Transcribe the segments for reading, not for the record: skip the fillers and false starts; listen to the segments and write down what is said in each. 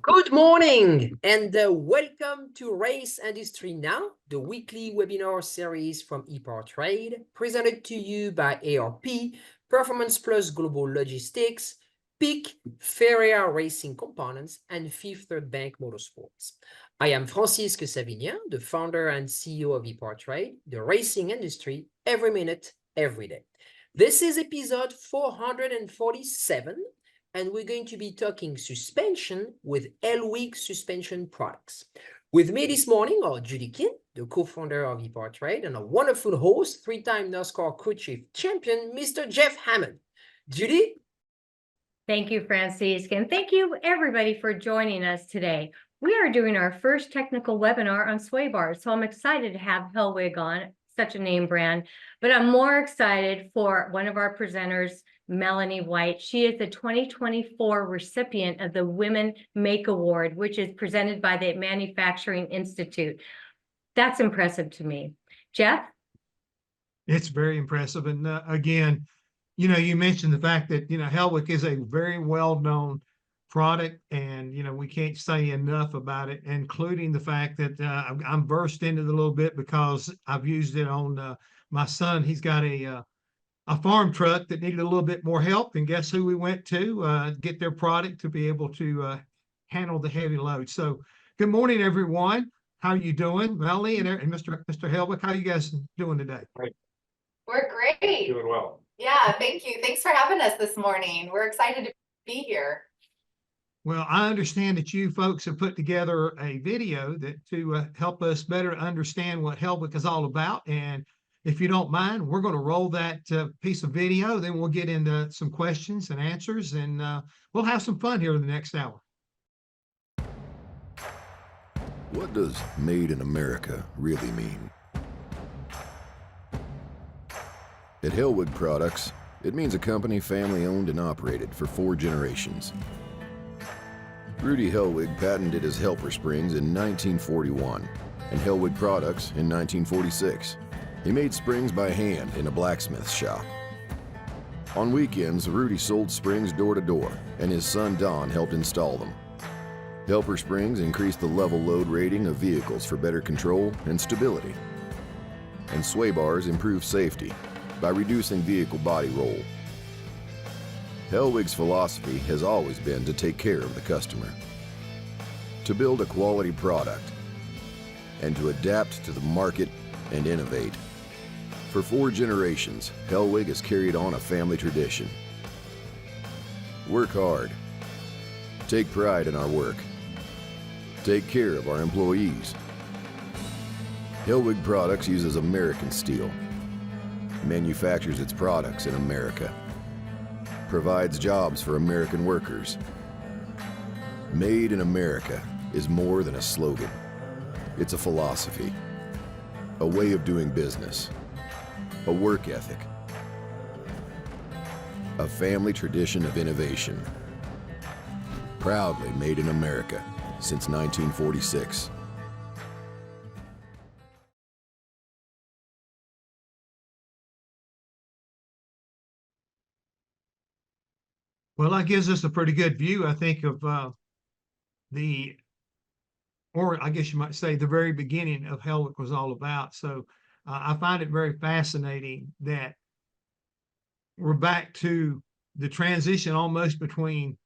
Good morning and welcome to Race Industry Now, the weekly webinar series from ePowerTrade, presented to you by ARP, Performance Plus Global Logistics, PIC, Ferrea Racing Components, and Fifth Third Bank Motorsports. I am Francisque Savignan, the founder and CEO of ePowerTrade, the racing industry, every minute, every day. This is episode 447. And we're going to be talking suspension with Hellwig Suspension Products. With me this morning are Judy King, the co-founder of ePowerTrade, and a wonderful host, three-time NASCAR crew chief champion, Mr. Jeff Hammond. Judy? Thank you, Francisque, and thank you, everybody, for joining us today. We are doing our first technical webinar on sway bars, so I'm excited to have Hellwig on, such a name brand, but I'm more excited for one of our presenters, Melanie White. She is the 2024 recipient of the Women Make Award, which is presented by the Manufacturing Institute. That's impressive to me. Jeff? It's very impressive. And again, you mentioned the fact that, Hellwig is a very well-known product, and, we can't say enough about it, including the fact that I'm versed into it a little bit because I've used it on my son. He's got a farm truck that needed a little bit more help, and guess who we went to get their product to be able to handle the heavy load. So good morning, everyone. How are you doing? Melanie and Mr. Hellwig, how are you guys doing today? Great. We're great. Doing well. Yeah, thank you. Thanks for having us this morning. We're excited to be here. Well, I understand that you folks have put together a video to help us better understand what Hellwig is all about. And if you don't mind, we're going to roll that piece of video, then we'll get into some questions and answers, and we'll have some fun here in the next hour. What does Made in America really mean? At Hellwig Products, it means a company family owned and operated for 4 generations. Rudy Hellwig patented his helper springs in 1941 and Hellwig Products in 1946. He made springs by hand in a blacksmith shop. On weekends, Rudy sold springs door to door, and his son Don helped install them. Helper springs increased the level load rating of vehicles for better control and stability. And sway bars improve safety by reducing vehicle body roll. Hellwig's philosophy has always been to take care of the customer, to build a quality product, and to adapt to the market and innovate. For 4 generations, Hellwig has carried on a family tradition. Work hard. Take pride in our work. Take care of our employees. Hellwig Products uses American steel, manufactures its products in America, provides jobs for American workers. Made in America is more than a slogan. It's a philosophy, a way of doing business, a work ethic, a family tradition of innovation. Proudly made in America since 1946. Well, that gives us a pretty good view, I think, of or I guess you might say the very beginning of Hellwig was all about. So I find it very fascinating that we're back to the transition almost between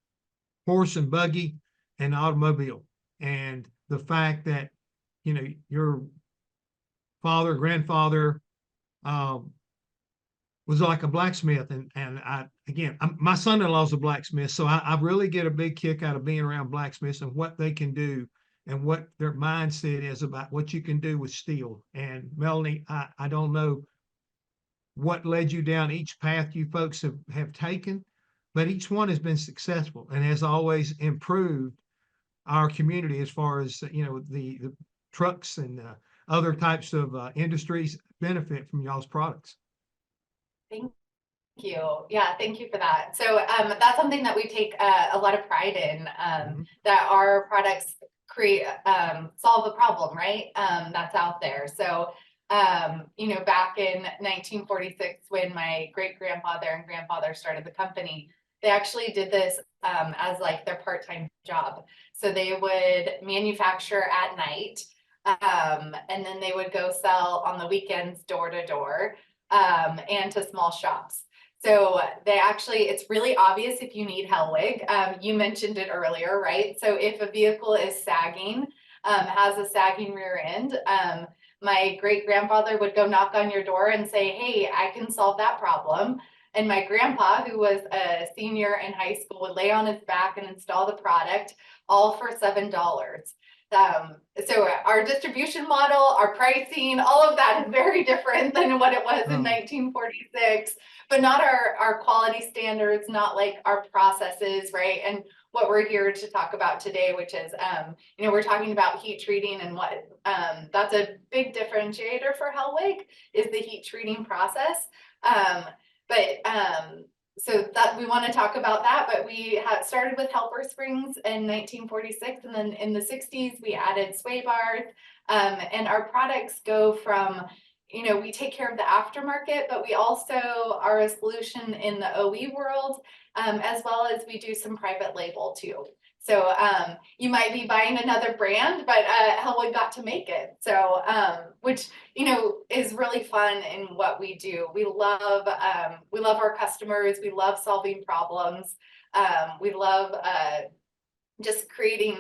horse and buggy and automobile, and the fact that, your grandfather was like a blacksmith, and my son-in-law's a blacksmith, so I really get a big kick out of being around blacksmiths and what they can do and what their mindset is about what you can do with steel. And Melanie, I don't know what led you down each path you folks have taken, but each one has been successful and has always improved our community as far as, the trucks and other types of industries benefit from y'all's products. Thank you. Yeah, thank you for that. So that's something that we take a lot of pride in, that our products solve a problem, right? That's out there. So, back in 1946, when my great-grandfather and grandfather started the company, they actually did this as like their part-time job. So they would manufacture at night, and then they would go sell on the weekends door to door, and to small shops. So they actually, it's really obvious if you need Hellwig. You mentioned it earlier, right? So if a vehicle is sagging, has a sagging rear end, my great grandfather would go knock on your door and say, hey, I can solve that problem. And my grandpa, who was a senior in high school, would lay on his back and install the product, all for $7. So our distribution model, our pricing, all of that is very different than what it was in 1946, but not our quality standards, not like our processes, right? And what we're here to talk about today, which is, we're talking about heat treating, and what that's a big differentiator for Hellwig is the heat treating process. So that we want to talk about that, but we had started with helper springs in 1946, and then in the 60s we added sway bars, and our products go from, we take care of the aftermarket, but we also are a solution in the OE world, as well as we do some private label too. So you might be buying another brand, but Hellwig got to make it. So which is really fun in what we do. We love our customers. We love solving problems. We love just creating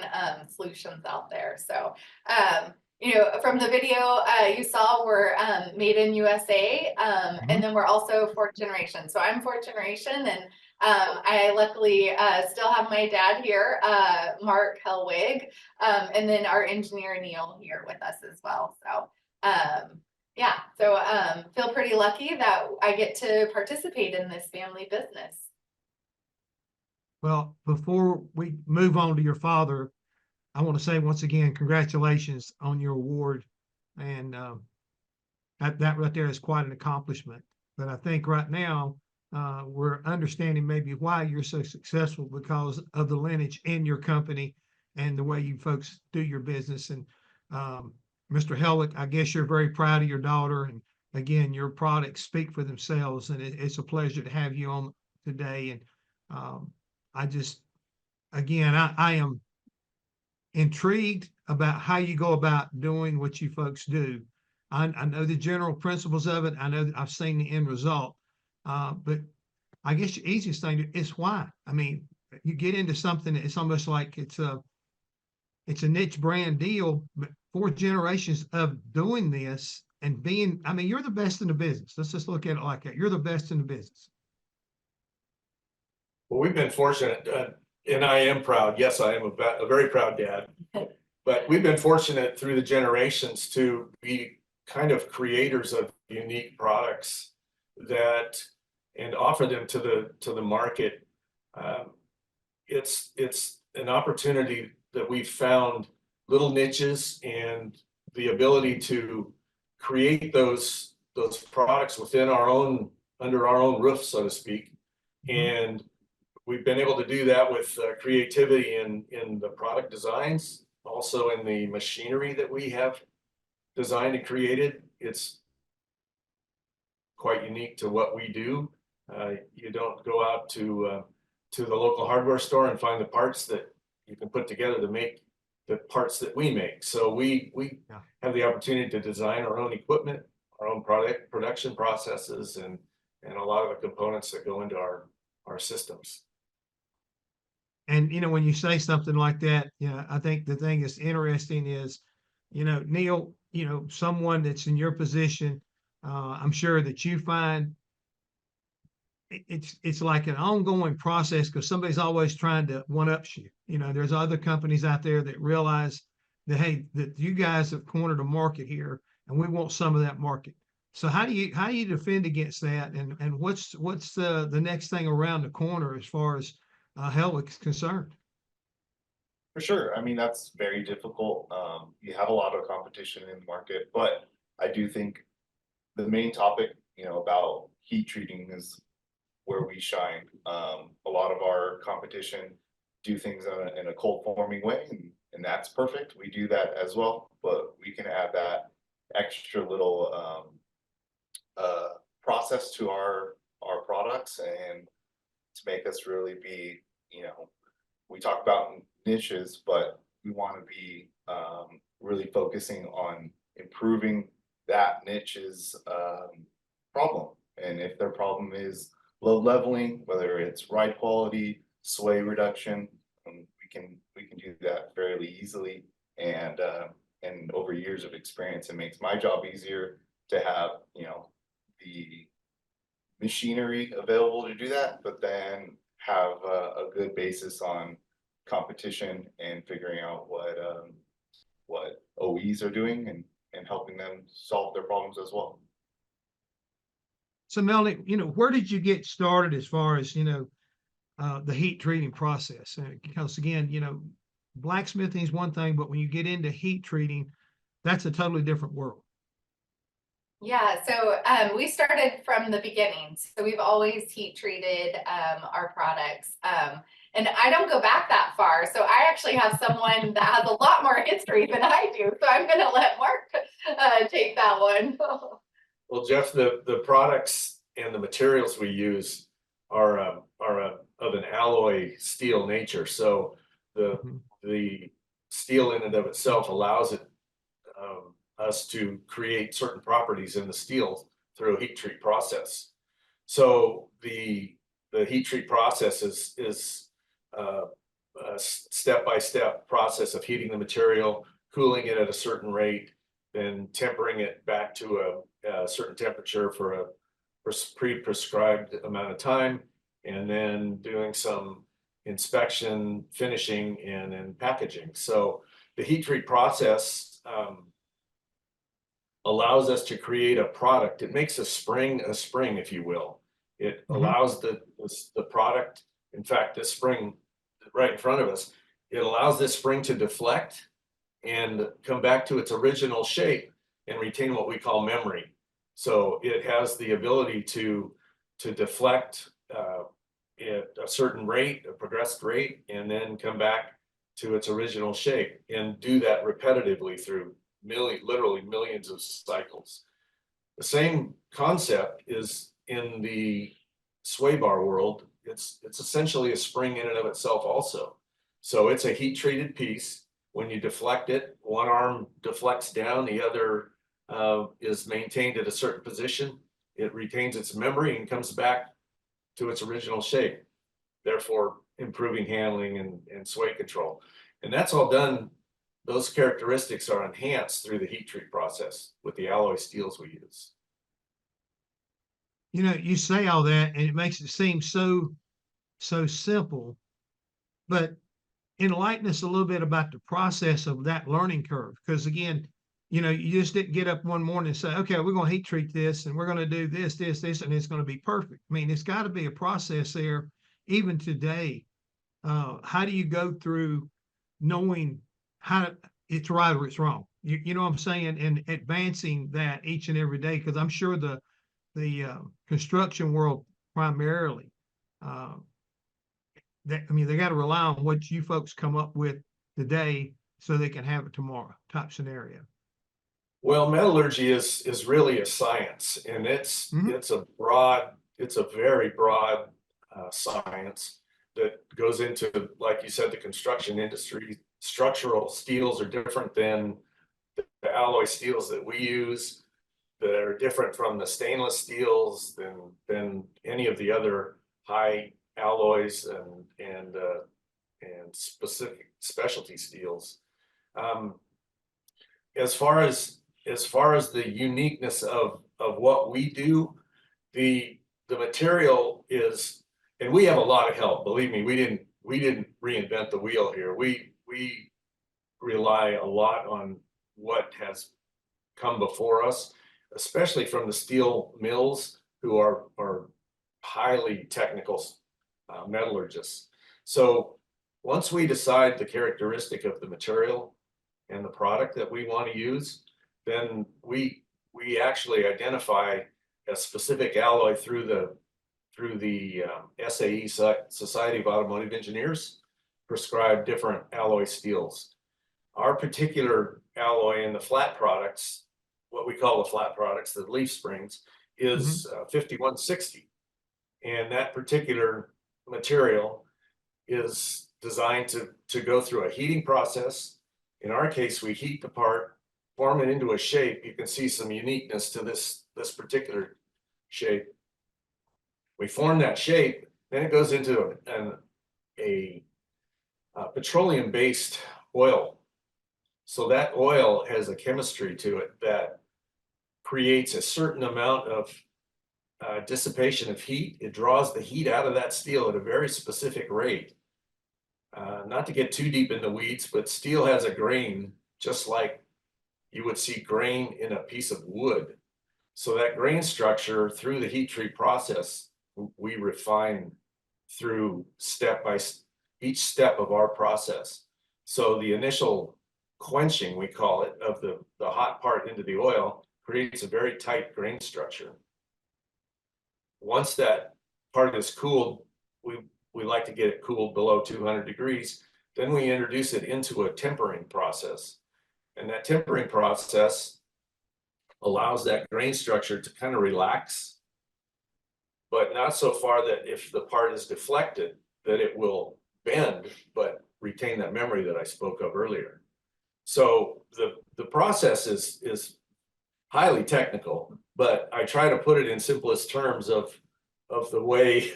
solutions out there. So from the video you saw, we're made in USA, and then we're also fourth generation. So I'm fourth generation, and I luckily still have my dad here, Mark Hellwig, and then our engineer Neil here with us as well. So feel pretty lucky that I get to participate in this family business. Well, before we move on to your father, I want to say once again, congratulations on your award. And that right there is quite an accomplishment. But I think right now, we're understanding maybe why you're so successful, because of the lineage in your company and the way you folks do your business. And Mr. Hellwig, I guess you're very proud of your daughter. And again, your products speak for themselves. And it's a pleasure to have you on today. And I am intrigued about how you go about doing what you folks do. I know the general principles of it. I know that I've seen the end result. But I guess the easiest thing is why. I mean, you get into something, it's almost like it's a niche brand deal, but 4 generations of doing this and being, I mean, you're the best in the business. Let's just look at it like that. You're the best in the business. Well, we've been fortunate, and I am proud. Yes, I am a very proud dad, but we've been fortunate through the generations to be kind of creators of unique products that and offer them to the market. It's an opportunity that we've found, little niches, and the ability to create those products within under our own roof, so to speak. And we've been able to do that with creativity in the product designs, also in the machinery that we have designed and created. It's quite unique to what we do. You don't go out to the local hardware store and find the parts that you can put together to make the parts that we make. So we have the opportunity to design our own equipment, our own production processes, and a lot of the components that go into our systems. And, when you say something like that, I think the thing that's interesting is, Neil, someone that's in your position, I'm sure that you find it's like an ongoing process, because somebody's always trying to one-up you. There's other companies out there that realize that, hey, that you guys have cornered a market here, and we want some of that market. So how do you defend against that? And what's the next thing around the corner as far as Hellwig is concerned? For sure. I mean, that's very difficult. You have a lot of competition in the market, but I do think the main topic, about heat treating is where we shine. A lot of our competition do things in a cold forming way, and that's perfect. We do that as well, but we can add that extra little process to our products, and to make us really be you know, we talk about niches, but we want to be really focusing on improving that niche's problem. And if their problem is low leveling, whether it's ride quality, sway reduction, we can do that fairly easily. And over years of experience, it makes my job easier to have, you know, the machinery available to do that, but then have a good basis on competition and figuring out what OEs are doing and helping them solve their problems as well. So Melanie, you know, where did you get started as far as, you know, the heat treating process? Because again, you know, blacksmithing is one thing, but when you get into heat treating, that's a totally different world. Yeah, so we started from the beginning. So we've always heat treated our products. And I don't go back that far. So I actually have someone that has a lot more history than I do. So I'm going to let Mark take that one. Well, Jeff, the products and the materials we use are of an alloy steel nature. So the steel in and of itself allows us to create certain properties in the steel through a heat treat process. So the heat treat process is a step-by-step process of heating the material, cooling it at a certain rate, then tempering it back to a certain temperature for a pre-prescribed amount of time, and then doing some inspection, finishing, and then packaging. So the heat treat process allows us to create a product. It makes a spring, if you will. It allows the product, in fact, this spring right in front of us, it allows this spring to deflect and come back to its original shape and retain what we call memory. So it has the ability to deflect at a certain rate, a progressed rate, and then come back to its original shape, and do that repetitively through literally millions of cycles. The same concept is in the sway bar world. It's essentially a spring in and of itself also. So it's a heat treated piece. When you deflect it, one arm deflects down, the other is maintained at a certain position. It retains its memory and comes back to its original shape, therefore improving handling and sway control. And that's all done. Those characteristics are enhanced through the heat treat process with the alloy steels we use. You know, you say all that and it makes it seem so simple, but enlighten us a little bit about the process of that learning curve. Because again, you know, you just didn't get up one morning and say, okay, we're going to heat treat this and we're going to do this, and it's going to be perfect. I mean, it's got to be a process there. Even today, how do you go through knowing how it's right or it's wrong? You know what I'm saying? And advancing that each and every day, because I'm sure the construction world primarily, they got to rely on what you folks come up with today so they can have it tomorrow type scenario. Well, metallurgy is really a science, and it's a very broad science that goes into, like you said, the construction industry. Structural steels are different than the alloy steels that we use, that are different from the stainless steels than any of the other high alloys and specific specialty steels. As far as the uniqueness of what we do, the material is, and we have a lot of help. Believe me, we didn't reinvent the wheel here. We rely a lot on what has come before us, especially from the steel mills, who are highly technical metallurgists. So once we decide the characteristic of the material and the product that we want to use, then we actually identify a specific alloy through the SAE, Society of Automotive Engineers, prescribe different alloy steels. Our particular alloy in the flat products, what we call the flat products, the leaf springs, is 5160. And that particular material is designed to go through a heating process. In our case, we heat the part, form it into a shape. You can see some uniqueness to this particular shape. We form that shape, then it goes into a petroleum-based oil. So that oil has a chemistry to it that creates a certain amount of dissipation of heat. It draws the heat out of that steel at a very specific rate. Not to get too deep in the weeds, but steel has a grain just like you would see grain in a piece of wood. So that grain structure through the heat treat process, we refine through each step of our process. So the initial quenching, we call it, of the hot part into the oil creates a very tight grain structure. Once that part is cooled, we like to get it cooled below 200 degrees. Then we introduce it into a tempering process. And that tempering process allows that grain structure to kind of relax, but not so far that if the part is deflected, that it will bend, but retain that memory that I spoke of earlier. So the process is highly technical, but I try to put it in simplest terms of the way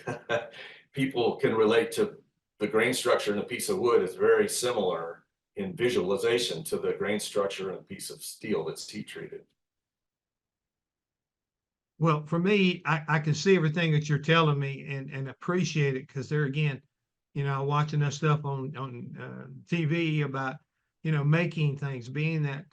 people can relate to the grain structure in a piece of wood is very similar in visualization to the grain structure in a piece of steel that's heat treated. Well, for me, I can see everything that you're telling me and appreciate it, because there again, watching that stuff on TV about, making things, being that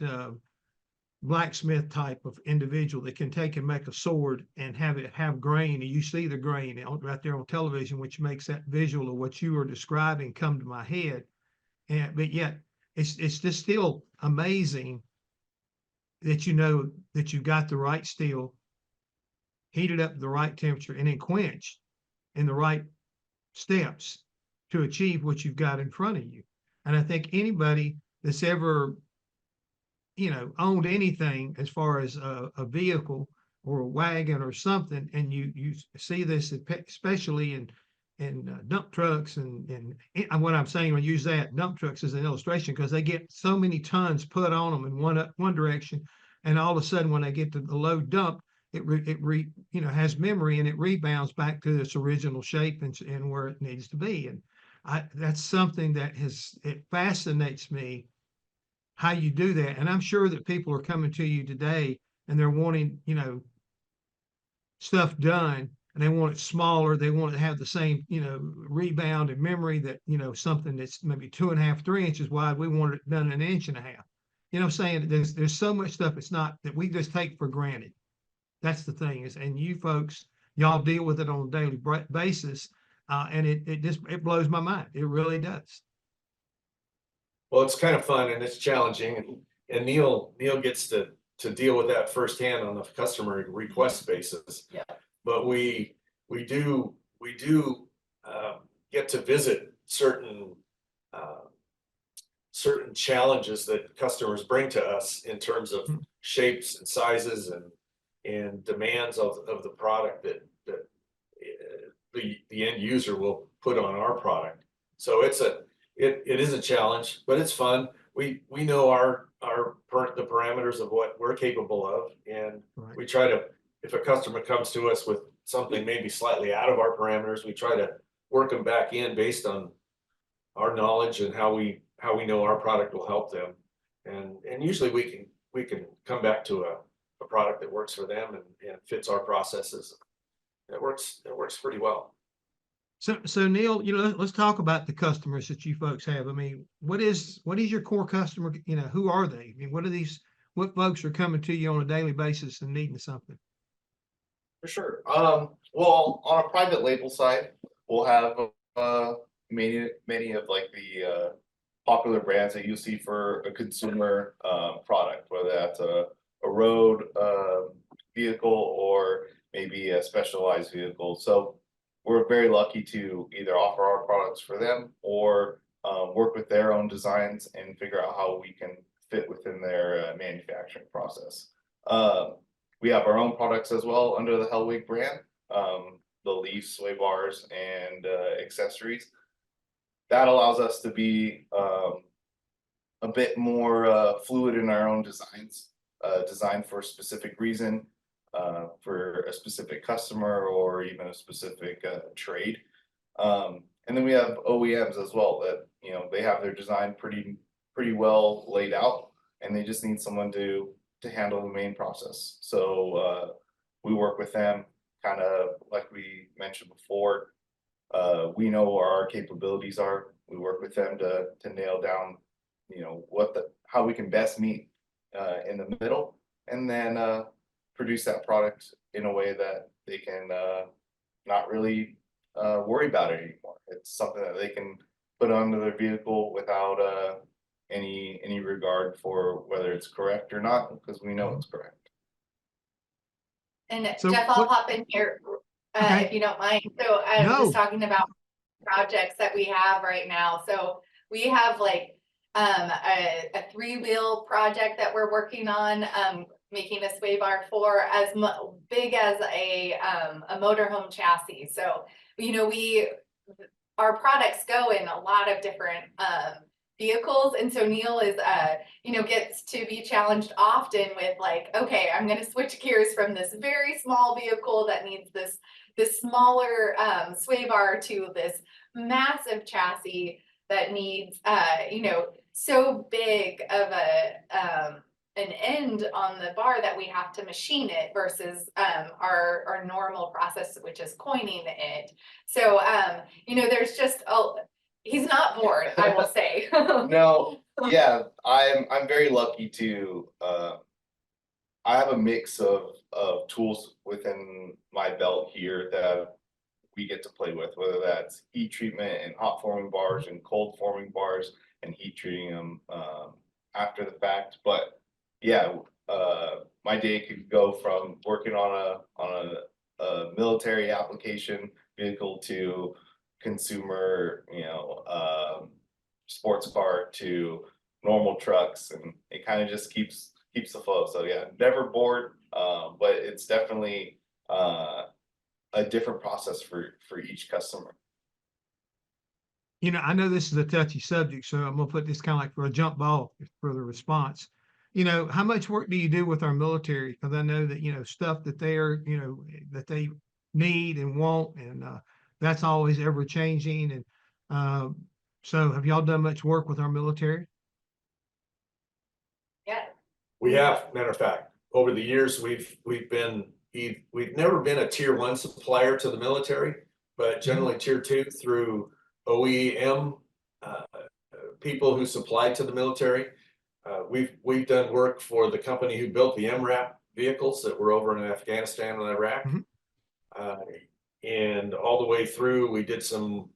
blacksmith type of individual that can take and make a sword and have it have grain, and you see the grain right there on television, which makes that visual of what you are describing come to my head. But yet it's just still amazing that that you got the right steel, heated up at the right temperature, and then quenched in the right steps to achieve what you've got in front of you. And I think anybody that's ever owned anything as far as a vehicle or a wagon or something, and you see this especially in dump trucks and what I'm saying, I use that dump trucks as an illustration because they get so many tons put on them in one direction, and all of a sudden when they get to the load dump, it has memory and it rebounds back to its original shape and where it needs to be. And that's something that it fascinates me how you do that. And I'm sure that people are coming to you today and they're wanting, stuff done, and they want it smaller. They want to have the same, rebound and memory that, something that's maybe 2.5, 3 inches wide. We want it done 1.5 inches. I'm saying there's so much stuff it's not that we just take for granted. That's the thing and you folks, y'all deal with it on a daily basis. And it blows my mind. It really does. Well, it's kind of fun and it's challenging, and Neil gets to deal with that firsthand on the customer request basis. Yeah. But we do get to visit certain challenges that customers bring to us in terms of shapes and sizes and demands of the product that the end user will put on our product. So it is a challenge, but it's fun. We know the parameters of what we're capable of, and Right. we try to, if a customer comes to us with something maybe slightly out of our parameters, we try to work them back in based on our knowledge and how we know our product will help them. And usually we can come back to a product that works for them and fits our processes. It works pretty well. So Neil, let's talk about the customers that you folks have. I mean, what is your core customer? Who are they? I mean, what folks are coming to you on a daily basis and needing something? For sure. Well, on a private label side, we'll have many of like the popular brands that you see for a consumer product, whether that's a road vehicle or maybe a specialized vehicle. So we're very lucky to either offer our products for them or work with their own designs and figure out how we can fit within their manufacturing process. We have our own products as well under the Hellwig brand, the leaf, sway bars, and accessories. that allows us to be a bit more fluid in our own designs, designed for a specific reason, for a specific customer or even a specific trade. And then we have OEMs as well that, you know, they have their design pretty well laid out, and they just need someone to handle the main process. So we work with them, kind of like we mentioned before. We know where our capabilities are. We work with them to nail down, you know, how we can best meet in the middle, and then produce that product in a way that they can not really worry about it anymore. It's something that they can put onto their vehicle without any regard for whether it's correct or not, because we know it's correct. And So Jeff, I'll what- pop in here Okay. if you don't mind. So I'm No. just talking about projects that we have right now. So we have like a 3-wheel project that we're working on, making a sway bar for as big as a motorhome chassis. So, you know, our products go in a lot of different vehicles. And so Neil is, you know, gets to be challenged often with like, okay, I'm going to switch gears from this very small vehicle that needs this smaller sway bar to this massive chassis that needs, you know, so big of an end on the bar that we have to machine it versus our normal process, which is coining it. So, you know, there's just, he's not bored, I will say. No, yeah, I'm very lucky to I have a mix of tools within my belt here that we get to play with, whether that's heat treatment and hot forming bars and cold forming bars and heat treating them after the fact. But yeah, my day could go from working on a military application vehicle to consumer, you know, sports car to normal trucks, and it kind of just keeps the flow. So yeah, never bored, but it's definitely a different process for each customer. You know, I know this is a touchy subject, so I'm gonna put this kind of like for a jump ball for the response. You know, how much work do you do with our military? Because I know that, you know, stuff that they're, you know, that they need and want, and that's always ever changing. And so have y'all done much work with our military? Yeah. We have, matter of fact, over the years, we've never been a tier 1 supplier to the military, but generally tier 2 through OEM people who supply to the military. We've done work for the company who built the MRAP vehicles that were over in Afghanistan and Iraq. And all the way through, we did some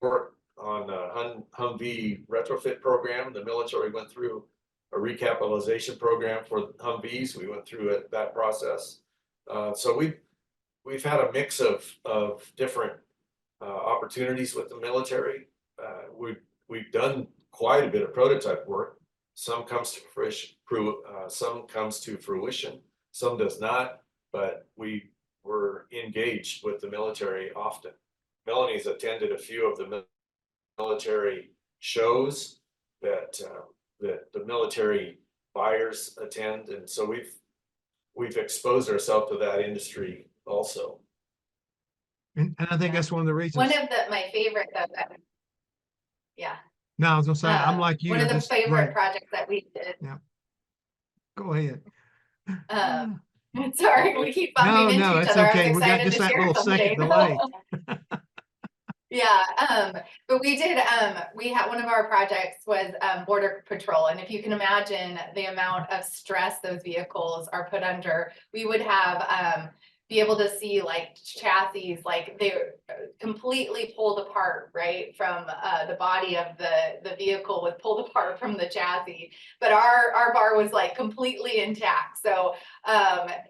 work on a Humvee retrofit program. The military went through a recapitalization program for Humvees. We went through that process. So we've had a mix of different opportunities with the military. We've done quite a bit of prototype work. Some comes to fruition, some does not, but we were engaged with the military often. Melanie's attended a few of the military shows that the military buyers attend, and so we've exposed ourselves to that industry also. And I think that's one of the reasons. One of my favorite yeah. No, I was gonna say, I'm like you. One of the just favorite right. projects that we did. Go ahead. Sorry, we keep bumping into No, each it's other. okay. I was We got excited just to that share little second delay. Yeah, but we did, we had, one of our projects was Border Patrol. And if you can imagine the amount of stress those vehicles are put under, we would have, be able to see like chassis, like they're completely pulled apart, right? From the body of the vehicle was pulled apart from the chassis, but our bar was like completely intact. So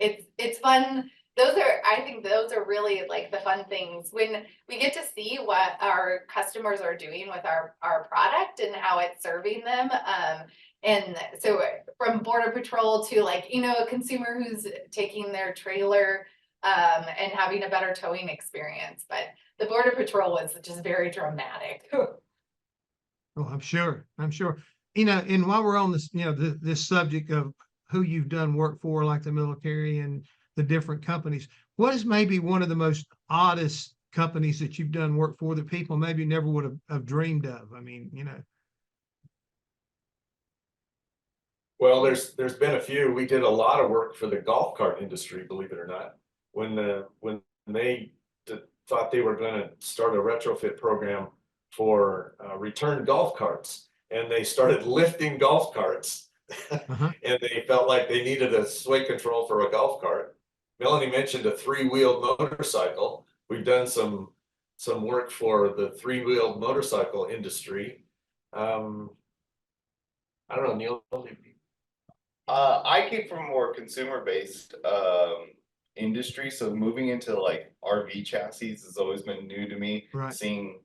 it's fun. I think those are really like the fun things when we get to see what our customers are doing with our product and how it's serving them. And so from Border Patrol to like, you know, a consumer who's taking their trailer and having a better towing experience. But the Border Patrol was just very dramatic. Oh, I'm sure. I'm sure. You know, and while we're on this, you know, this subject of who you've done work for, like the military and the different companies, what is maybe one of the most oddest companies that you've done work for that people maybe never would have dreamed of? I mean, you know. Well, there's been a few. We did a lot of work for the golf cart industry, believe it or not. When they thought they were going to start a retrofit program for returned golf carts, and they started lifting golf carts, Uh-huh. and they felt like they needed a sway control for a golf cart. Melanie mentioned a three-wheeled motorcycle. We've done some work for the three-wheeled motorcycle industry. I don't know, Neil. I came from a more consumer-based industry, so moving into like RV chassis has always been new to me. Right. Seeing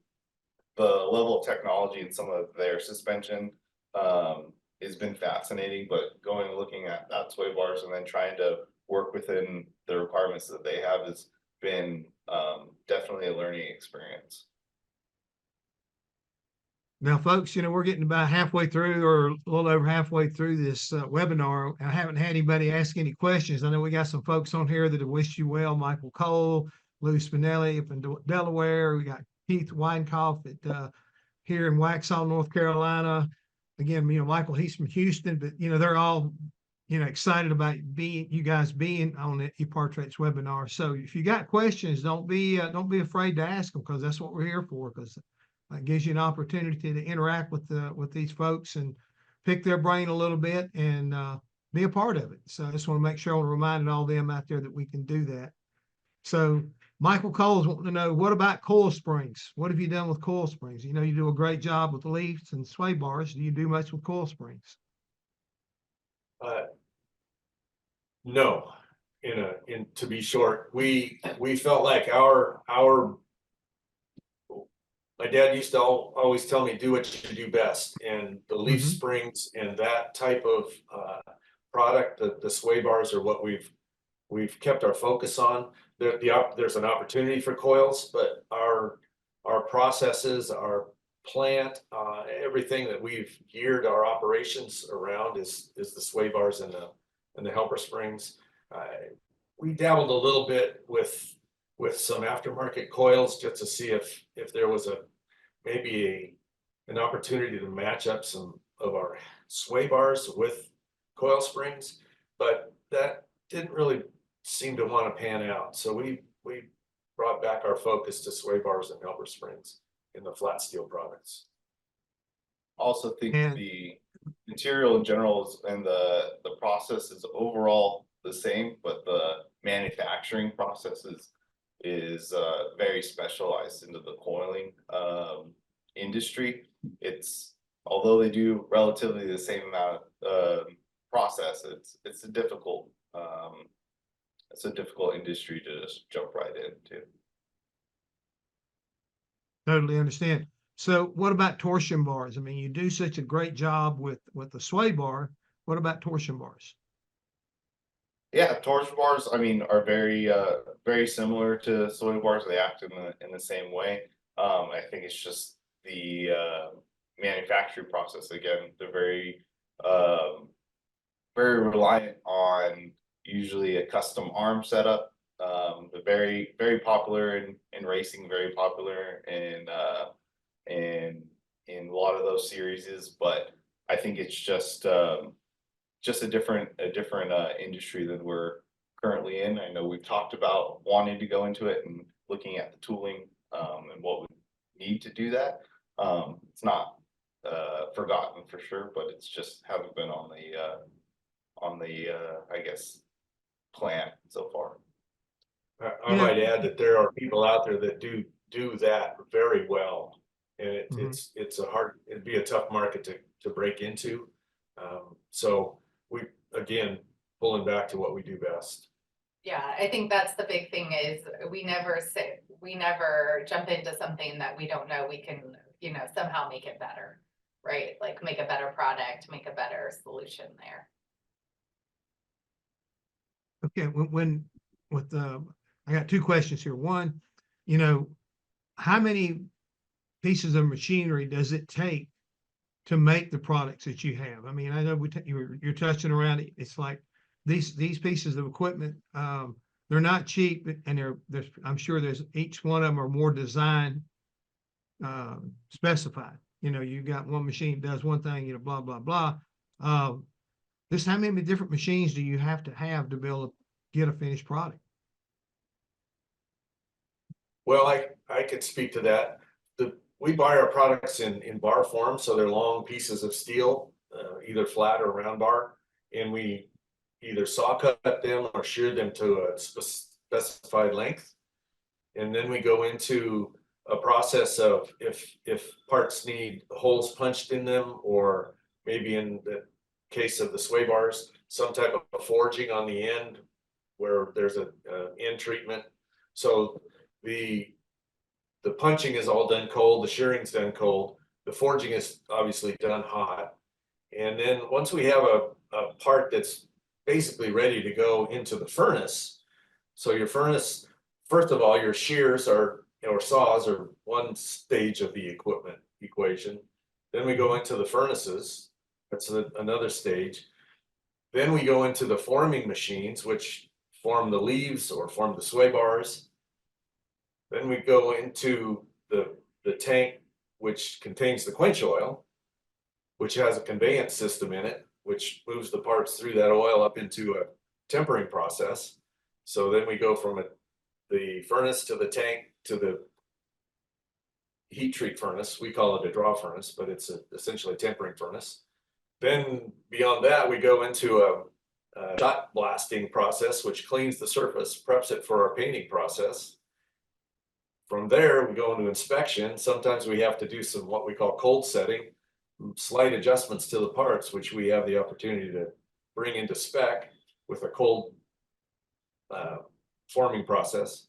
the level of technology in some of their suspension has been fascinating, but going and looking at sway bars and then trying to work within the requirements that they have has been definitely a learning experience. Now, folks, you know, we're getting about halfway through or a little over halfway through this webinar. I haven't had anybody ask any questions. I know we got some folks on here that have wished you well. Michael Cole, Lou Spinelli up in Delaware. We got Keith Weinkauf at here in Waxhaw, North Carolina. Again, you know, Michael, he's from Houston, but, you know, they're all, you know, excited about you guys being on the ePartrates webinar. So if you got questions, don't be afraid to ask them, because that's what we're here for, because it gives you an opportunity to interact with these folks and pick their brain a little bit and be a part of it. So I just want to make sure I want to remind all them out there that we can do that. So Michael Cole's wanting to know, what about coil springs? What have you done with coil springs? You know, you do a great job with leaves and sway bars. Do you do much with coil springs? No, to be short, we felt like my dad used to always tell me, do what you do best, and the leaf springs and that type of product, the sway bars are what we've kept our focus on. There's an opportunity for coils, but our processes, our plant, everything that we've geared our operations around is the sway bars and the helper springs. We dabbled a little bit with some aftermarket coils just to see if there was maybe an opportunity to match up some of our sway bars with coil springs, but that didn't really seem to want to pan out. So we brought back our focus to sway bars and helper springs in the flat steel products. Also think the material in general and the process is overall the same, but the manufacturing process is very specialized into the coiling industry. Although they do relatively the same amount of process, it's a difficult industry to just jump right into. Totally understand. So what about torsion bars? I mean, you do such a great job with the sway bar. What about torsion bars? Yeah, torsion bars, I mean, are very similar to sway bars. They act in the same way. I think it's just the manufacturing process. Again, they're very reliant on usually a custom arm setup. They're very popular in racing, very popular in a lot of those series, but I think it's just a different industry than we're currently in. I know we've talked about wanting to go into it and looking at the tooling and what we need to do that. It's not forgotten for sure, but it's just haven't been on the I guess plan so far. I might add that there are people out there that do that very well, and it'd be a tough market to break into. So we, again, pulling back to what we do best. Yeah, I think that's the big thing is we never jump into something that we don't know we can, you know, somehow make it better, right? Like make a better product, make a better solution there. Okay, I got two questions here. One, you know, how many pieces of machinery does it take to make the products that you have? I mean, I know you're touching around it. It's like these pieces of equipment, they're not cheap, and I'm sure there's each one of them are more design specified. You got one machine does one thing, blah, blah, blah. How many different machines do you have to be able to get a finished product? Well, I could speak to that. We buy our products in bar form, so they're long pieces of steel, either flat or round bar, and we either saw cut them or shear them to a specified length. And then we go into a process of if parts need holes punched in them, or maybe in the case of the sway bars, some type of forging on the end where there's a end treatment. So the punching is all done cold, the shearing's done cold, the forging is obviously done hot. And then once we have a part that's basically ready to go into the furnace, so your furnace, first of all, your shears or saws are one stage of the equipment equation. Then we go into the furnaces, that's another stage. Then we go into the forming machines, which form the leaves or form the sway bars. Then we go into the tank, which contains the quench oil, which has a conveyance system in it, which moves the parts through that oil up into a tempering process. So then we go from the furnace to the tank to the heat treat furnace. We call it a draw furnace, but it's essentially a tempering furnace. Then beyond that, we go into a shot blasting process, which cleans the surface, preps it for our painting process. From there, we go into inspection. Sometimes we have to do some what we call cold setting, slight adjustments to the parts, which we have the opportunity to bring into spec with a cold forming process.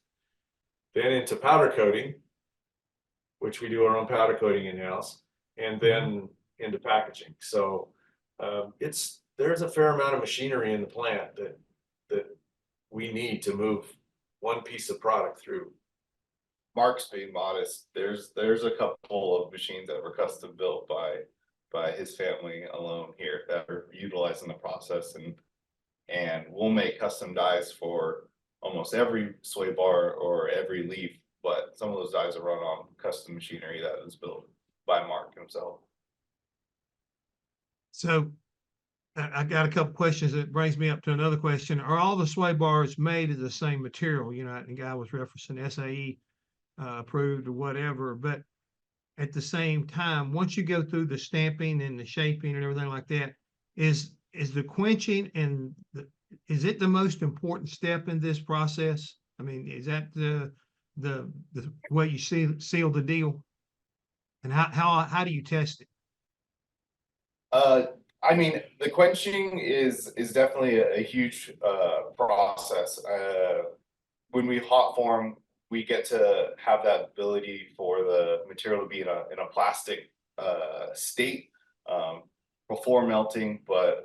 Then into powder coating, which we do our own powder coating in-house, and then into packaging. So there's a fair amount of machinery in the plant that we need to move one piece of product through. Mark's being modest. There's a couple of machines that were custom built by his family alone here that are utilizing the process, and we'll make custom dies for almost every sway bar or every leaf, but some of those dies are run on custom machinery that is built by Mark himself. So I got a couple questions that brings me up to another question. Are all the sway bars made of the same material? The guy was referencing SAE approved or whatever, but at the same time, once you go through the stamping and the shaping and everything like that, is the quenching and is it the most important step in this process? I mean, is that the way you seal the deal? And how do you test it? I mean, the quenching is definitely a huge process. When we hot form, we get to have that ability for the material to be in a plastic state before melting, but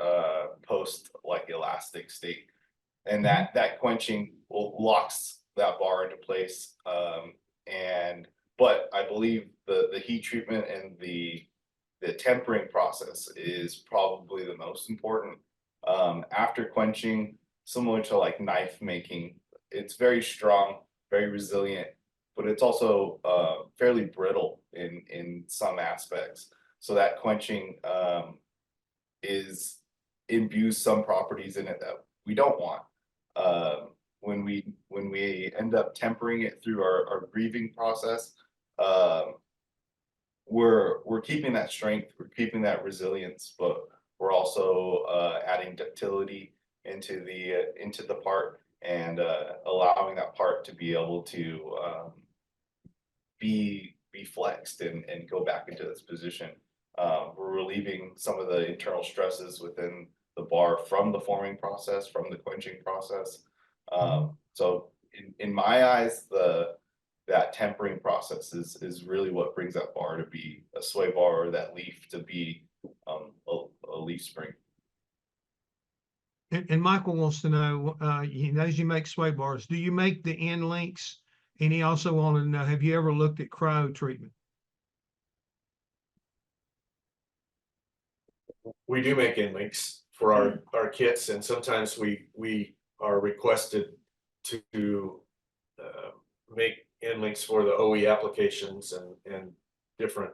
post like elastic state, and that quenching locks that bar into place. But I believe the heat treatment and the tempering process is probably the most important. After quenching, similar to like knife making, it's very strong, very resilient, but it's also fairly brittle in some aspects. So that quenching imbues some properties in it that we don't want. When we end up tempering it through our grieving process, we're keeping that strength, we're keeping that resilience, but we're also adding ductility into the part and allowing that part to be able to be flexed and go back into this position. We're relieving some of the internal stresses within the bar from the forming process, from the quenching process. So in my eyes, that tempering process is really what brings that bar to be a sway bar, or that leaf to be a leaf spring. And Michael wants to know, he knows you make sway bars. Do you make the end links? And he also wanted to know, have you ever looked at cryo treatment? we do make inlinks for our kits, and sometimes we are requested to make inlinks for the OE applications and different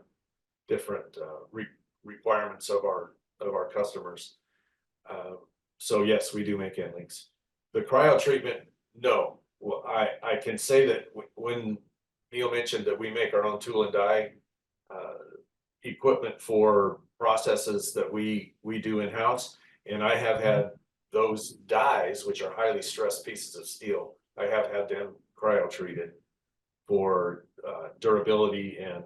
requirements of our customers. So yes, we do make inlinks. The cryo treatment, no. Well, I can say that when Neil mentioned that we make our own tool and die equipment for processes that we do in-house, and I have had those dies, which are highly stressed pieces of steel, I have had them cryo treated for durability and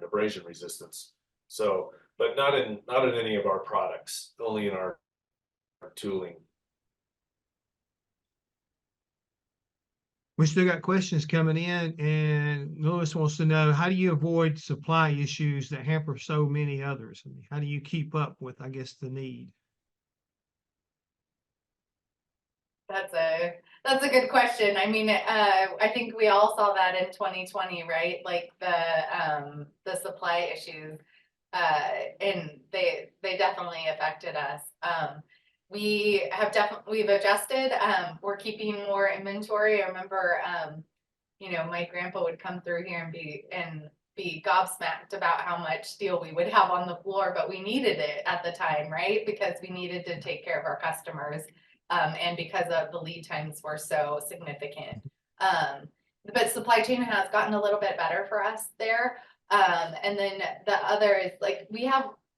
abrasion resistance. So, but not in any of our products, only in our tooling. We still got questions coming in, and Lewis wants to know, how do you avoid supply issues that hamper so many others? I mean, how do you keep up with, I guess, the need? That's a good question. I mean, I think we all saw that in 2020, right? Like the supply issues, and they definitely affected us. We've adjusted. We're keeping more inventory. I remember, you know, my grandpa would come through here and be gobsmacked about how much steel we would have on the floor, but we needed it at the time, right? Because we needed to take care of our customers. And because of the lead times were so significant. But supply chain has gotten a little bit better for us there. And then the other is like,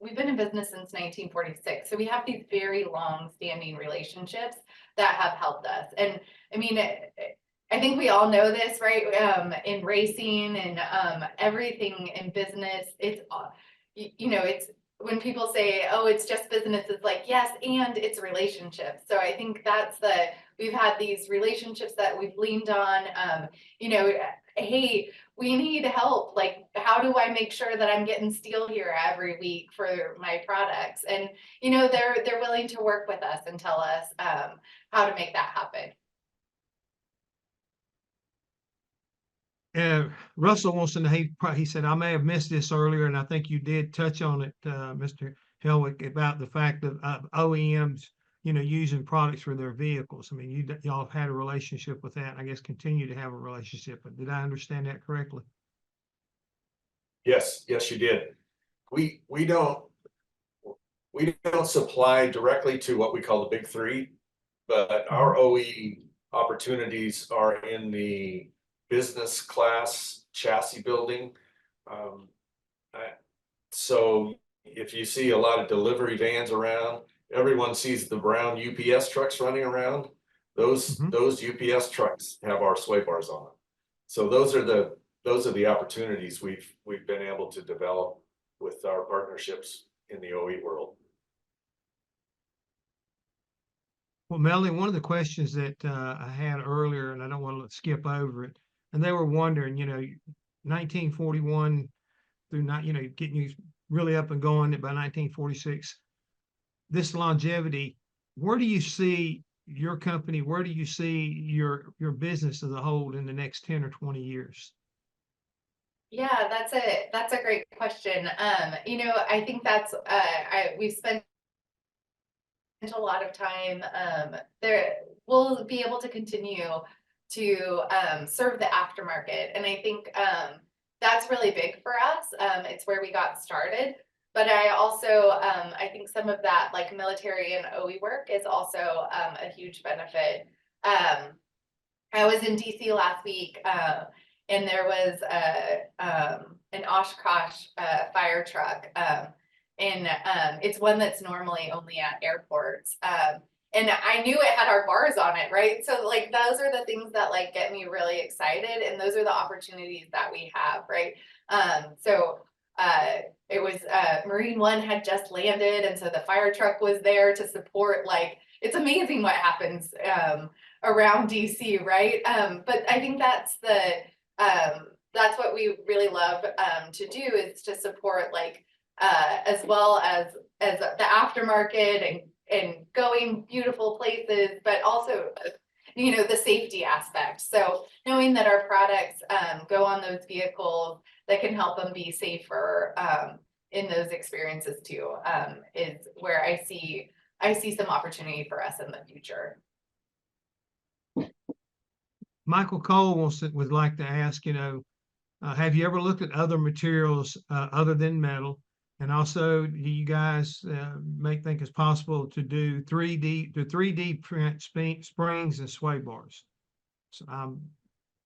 we've been in business since 1946. So we have these very long standing relationships that have helped us. And I mean, I think we all know this, right? In racing and everything in business, it's, you know, it's, when people say, oh, it's just business, it's like, yes, and it's relationships. So I think that's we've had these relationships that we've leaned on, you know, hey, we need help. Like, how do I make sure that I'm getting steel here every week for my products? And, you know, they're willing to work with us and tell us how to make that happen. Russell wants to know, he said, I may have missed this earlier, and I think you did touch on it, Mr. Hellwig, about the fact of OEMs, you know, using products for their vehicles. I mean, y'all have had a relationship with that, and I guess continue to have a relationship. But did I understand that correctly? Yes, you did. We don't supply directly to what we call the big three, but our OE opportunities are in the business class chassis building. So if you see a lot of delivery vans around, everyone sees the brown UPS trucks running around. Those UPS trucks have our sway bars on them. So those are the opportunities we've been able to develop with our partnerships in the OE world. Well, Melanie, one of the questions that I had earlier, and I don't want to skip over it, and they were wondering, you know, 1941 through not, you know, getting you really up and going by 1946, this longevity, where do you see your company, where do you see your business as a whole in the next 10 or 20 years? Yeah, that's a great question. You know, I think that's we've spent a lot of time there. We'll be able to continue to serve the aftermarket, and I think that's really big for us. It's where we got started, but I also I think some of that, like military and OE work, is also a huge benefit. I was in DC last week, and there was an Oshkosh fire truck, and it's one that's normally only at airports. And I knew it had our bars on it, right? So like, those are the things that like get me really excited, and those are the opportunities that we have, right? So it was Marine One had just landed, and so the fire truck was there to support. Like, it's amazing what happens around DC, right? But I think that's that's what we really love to do, is to support, like, as well as the aftermarket and going beautiful places, but also, you know, the safety aspect. So knowing that our products go on those vehicles that can help them be safer, in those experiences too, is where I see some opportunity for us in the future. Michael Cole would like to ask, have you ever looked at other materials other than metal? And also, do you guys think it's possible to do 3D print springs and sway bars? So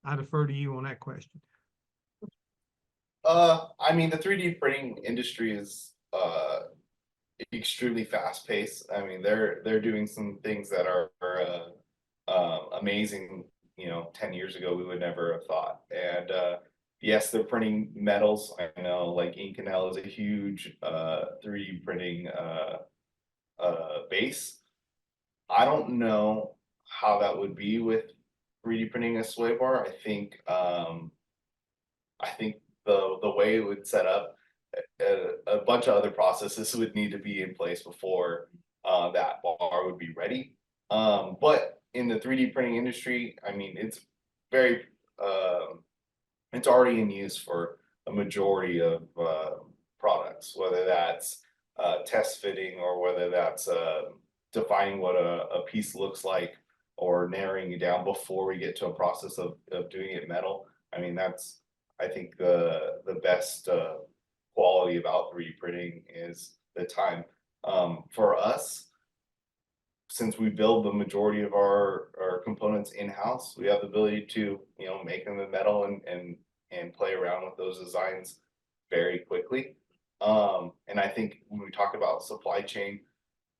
I defer to you on that question. I mean, the 3D printing industry is extremely fast paced. I mean, they're doing some things that are amazing. 10 years ago we would never have thought. And yes, they're printing metals. I know, like Inconel is a huge 3D printing base. I don't know how that would be with 3D printing a sway bar. I think the way it would set up, a bunch of other processes would need to be in place before that bar would be ready. But in the 3D printing industry, I mean, it's very, it's already in use for a majority of products, whether that's test fitting or whether that's defining what a piece looks like or narrowing it down before we get to a process of doing it metal. I mean, that's, I think the best quality about 3D printing is the time. For us, since we build the majority of our components in-house, we have the ability to, make them in metal and play around with those designs very quickly. And I think when we talk about supply chain,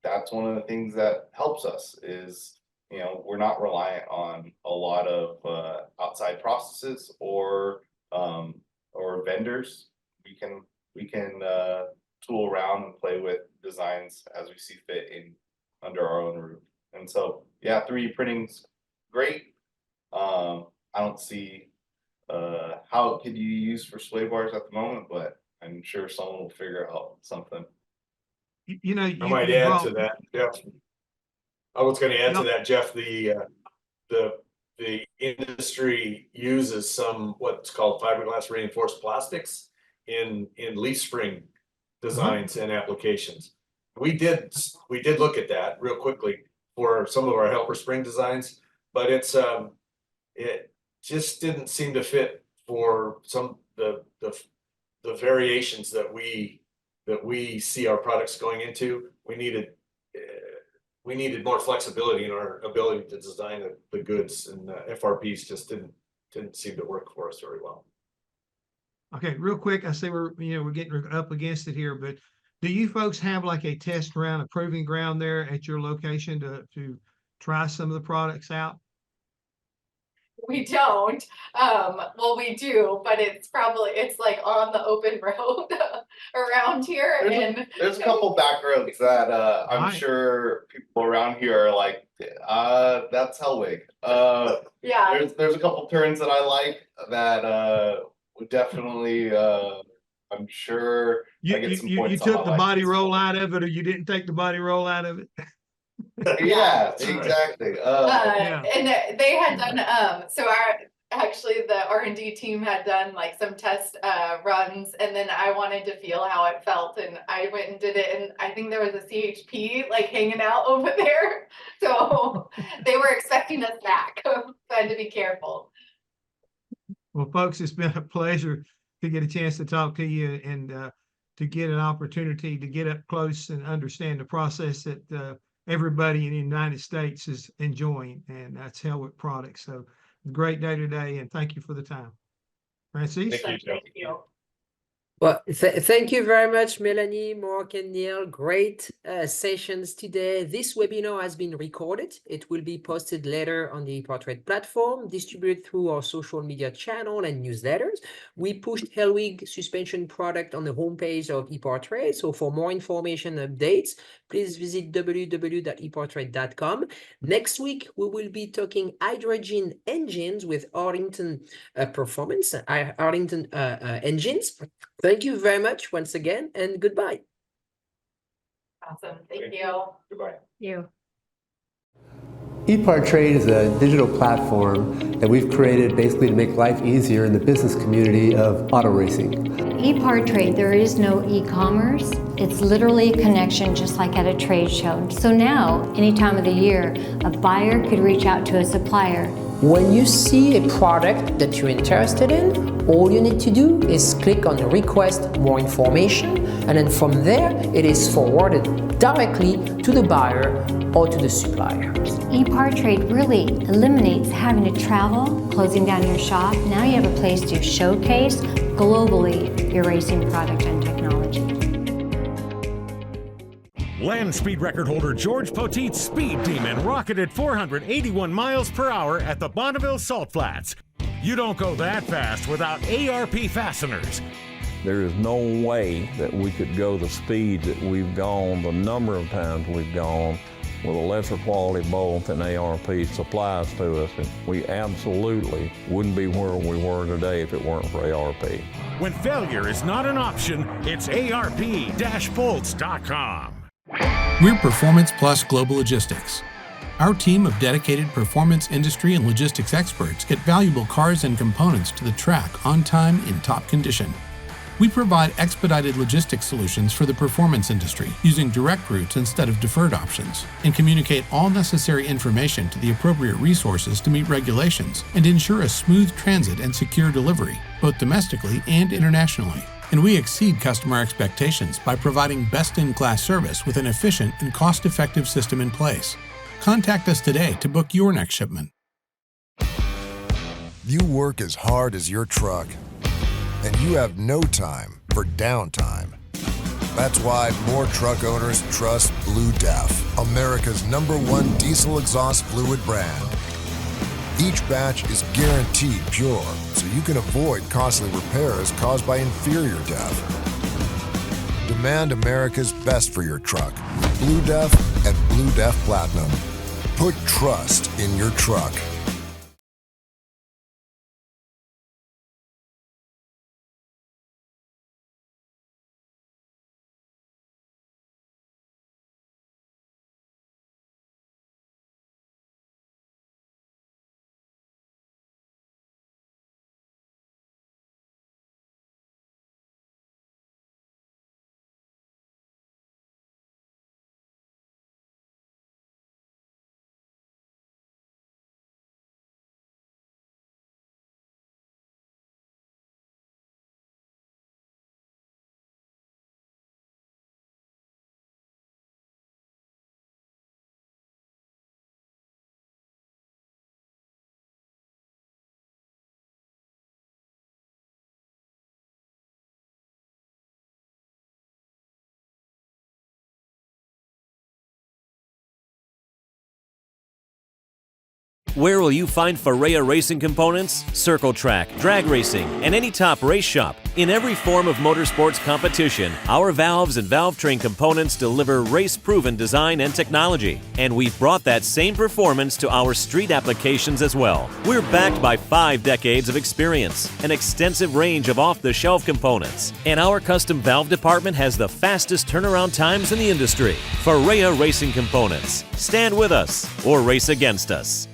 that's one of the things that helps us is, we're not reliant on a lot of outside processes or vendors. We can tool around and play with designs as we see fit under our own roof. And so, yeah, 3D printing's great. I don't see how it could be used for sway bars at the moment, but I'm sure someone will figure out something. I might add to that, Jeff. I was going to add to that, Jeff. The industry uses some what's called fiberglass reinforced plastics in leaf spring designs and applications. We did look at that real quickly for some of our helper spring designs, but it just didn't seem to fit for some the variations that we see our products going into. We needed more flexibility in our ability to design the goods, and FRPs just didn't seem to work for us very well. Okay, real quick, I say we're getting up against it here, but do you folks have like a test ground, a proving ground there at your location to try some of the products out? We don't. Well, we do, but it's like on the open road around here. There's a couple back roads that I'm sure people around here are like, that's Hellwig. Yeah. There's a couple turns that I like that would definitely I'm sure I get some points. You took the body roll out of it, or you didn't take the body roll out of it? Yeah, exactly. Yeah. And they had done so actually the R&D team had done like some test runs, and then I wanted to feel how it felt, and I went and did it, and I think there was a CHP like hanging out over there, so they were expecting us back. So I had to be careful. Well, folks, it's been a pleasure to get a chance to talk to you and to get an opportunity to get up close and understand the process that everybody in the United States is enjoying, and that's Hellwig products. So great day today, and thank you for the time. Francis? Thank you. Thank you. Well, thank you very much, Melanie, Mark, and Neil. Great sessions today. This webinar has been recorded. It will be posted later on the ePortrait platform, distributed through our social media channel and newsletters. We pushed Hellwig suspension product on the homepage of ePortrait. So for more information and updates, please visit www.eportrait.com. Next week, we will be talking hydrogen engines with Arlington Performance, Arlington Engines. Thank you very much once again, and goodbye. Awesome. Thank you. Goodbye. You. ePart Trade is a digital platform that we've created basically to make life easier in the business community of auto racing. ePart Trade, there is no e-commerce. It's literally a connection just like at a trade show. So now, any time of the year, a buyer could reach out to a supplier. When you see a product that you're interested in, all you need to do is click on request more information, and then from there it is forwarded directly to the buyer or to the supplier. ePart Trade really eliminates having to travel, closing down your shop. Now you have a place to showcase globally your racing product and technology. Land speed record holder George Poteet's Speed Demon rocketed 481 miles per hour at the Bonneville Salt Flats. You don't go that fast without ARP fasteners. There is no way that we could go the speed that we've gone, the number of times we've gone, with a lesser quality bolt than ARP supplies to us. And we absolutely wouldn't be where we were today if it weren't for ARP. When failure is not an option, it's ARP-bolts.com. We're Performance Plus Global Logistics. Our team of dedicated performance industry and logistics experts get valuable cars and components to the track on time in top condition. We provide expedited logistics solutions for the performance industry using direct routes instead of deferred options, and communicate all necessary information to the appropriate resources to meet regulations and ensure a smooth transit and secure delivery, both domestically and internationally. And we exceed customer expectations by providing best-in-class service with an efficient and cost-effective system in place. Contact us today to book your next shipment. You work as hard as your truck, and you have no time for downtime. That's why more truck owners trust Blue Def, America's #1 diesel exhaust fluid brand. Each batch is guaranteed pure, so you can avoid costly repairs caused by inferior DEF. Demand America's best for your truck. Blue Def and Blue Def Platinum. Put trust in your truck. Where will you find Ferrea racing components? Circle track, drag racing, and any top race shop. In every form of motorsports competition, our valves and valve train components deliver race-proven design and technology. And we've brought that same performance to our street applications as well. We're backed by 5 decades of experience, an extensive range of off-the-shelf components, and our custom valve department has the fastest turnaround times in the industry. Ferrea Racing Components. Stand with us or race against us.